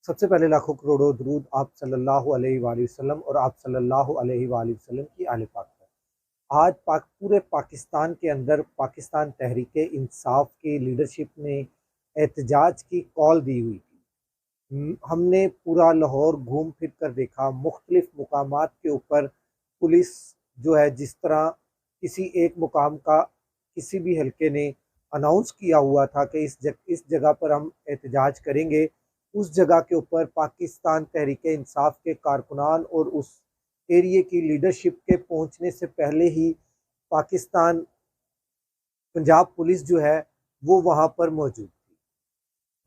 सबसे पहले लाखों करोड़ों दरूद आप सल्लल्लाहु अलैहि वसल्लम और आप सल्लल्लाहु अलैहि वसल्लम की आले पाक पर। आज पूरे पाकिस्तान के अंदर पाकिस्तान तहरीक इंसाफ की लीडरशिप ने एहतजाज की कॉल दी हुई थी। हमने पूरा लाहौर घूम फिर कर देखा, मुख्तलिफ मुकामात के ऊपर पुलिस जो है, जिस तरह किसी एक मुकाम का किसी भी हल्के ने अनाउंस किया हुआ था कि इस जगह पर हम एहतजाज करेंगे, उस जगह के ऊपर पाकिस्तान तहरीक इंसाफ के कारकुनान और उस एरिए की लीडरशिप के पहुंचने से पहले ही पाकिस्तान पंजाब पुलिस जो है वो वहां पर मौजूद थी।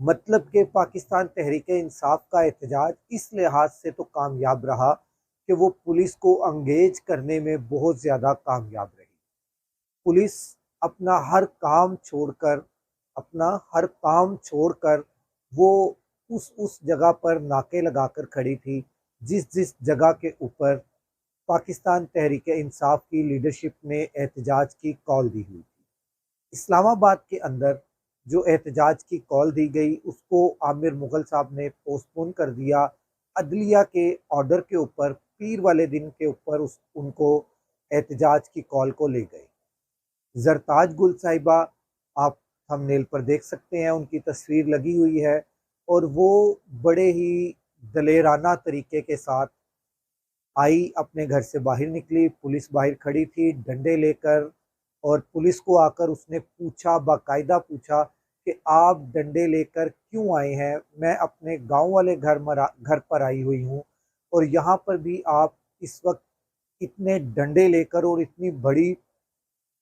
मतलब कि पाकिस्तान तहरीक इंसाफ का एहतजाज इस लिहाज से तो कामयाब रहा कि वो पुलिस को अंगेज करने में बहुत ज़्यादा कामयाब रही। पुलिस अपना हर काम छोड़कर वो उस जगह पर नाके लगाकर खड़ी थी जिस जगह के ऊपर पाकिस्तान तहरीक इंसाफ की लीडरशिप ने एहतजाज की कॉल दी हुई थी। इस्लामाबाद के अंदर जो एहतजाज की कॉल दी गई उसको आमिर मुगल साहब ने पोस्टपोन कर दिया। अदलिया के ऑर्डर के ऊपर पीर वाले दिन के ऊपर उनको एहतजाज की कॉल को ले गए। जरताज गुल साहिबा आप थंबनेल पर देख सकते हैं, उनकी तस्वीर लगी हुई है और वो बड़े ही दलेराना तरीके के साथ आई, अपने घर से बाहर निकली। पुलिस बाहर खड़ी थी डंडे लेकर और पुलिस को आकर उसने पूछा, बाकायदा पूछा कि आप डंडे लेकर क्यों आए हैं? मैं अपने गांव वाले घर पर आई हुई हूँ और यहाँ पर भी आप इस वक्त इतने डंडे लेकर और इतनी बड़ी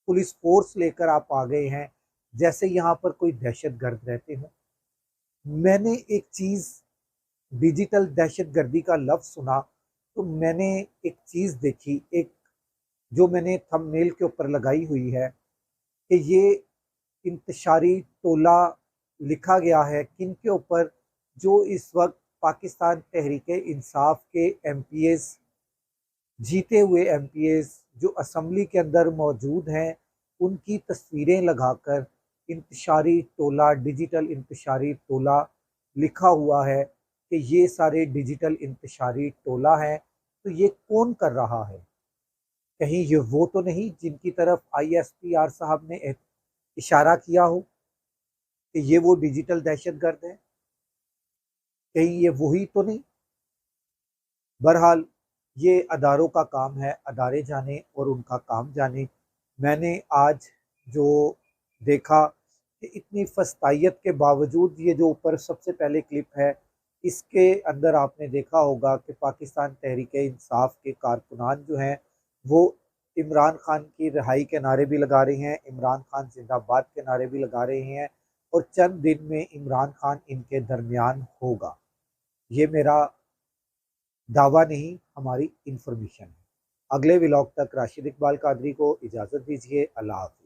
पुलिस फोर्स लेकर आप आ गए हैं जैसे यहाँ पर कोई दहशतगर्द रहते हों। मैंने एक चीज़, डिजिटल दहशतगर्दी का लफ्ज़ सुना तो मैंने एक चीज़ देखी, एक जो मैंने थंबनेल के ऊपर लगाई हुई है कि ये इंतशारी टोला लिखा गया है किन के ऊपर? जो इस वक्त पाकिस्तान तहरीक इंसाफ के MPs, जीते हुए MPs जो असम्बली के अंदर मौजूद हैं, उनकी तस्वीरें लगाकर इंतशारी टोला, डिजिटल इंतशारी टोला लिखा हुआ है कि ये सारे डिजिटल इंतशारी टोला है। तो ये कौन कर रहा है? कहीं ये वो तो नहीं जिनकी तरफ ISPR साहब ने इशारा किया हो कि ये वो डिजिटल दहशतगर्द है? कहीं ये वही तो नहीं? बहरहाल ये अदारों का काम है, अदारे जाने और उनका काम जाने। मैंने आज जो देखा कि इतनी फस्तायत के बावजूद ये जो ऊपर सबसे पहले क्लिप है, इसके अंदर आपने देखा होगा कि पाकिस्तान तहरीक इंसाफ के कारकुनान जो हैं वो इमरान खान की रिहाई के नारे भी लगा रहे हैं, इमरान खान जिंदाबाद के नारे भी लगा रहे हैं और चंद दिन में इमरान खान इनके दरमियान होगा। ये मेरा दावा नहीं, हमारी इंफॉर्मेशन है। अगले व्लॉग तक राशिद इकबाल कादरी को इजाज़त दीजिए। अल्लाह हाफ़िज़।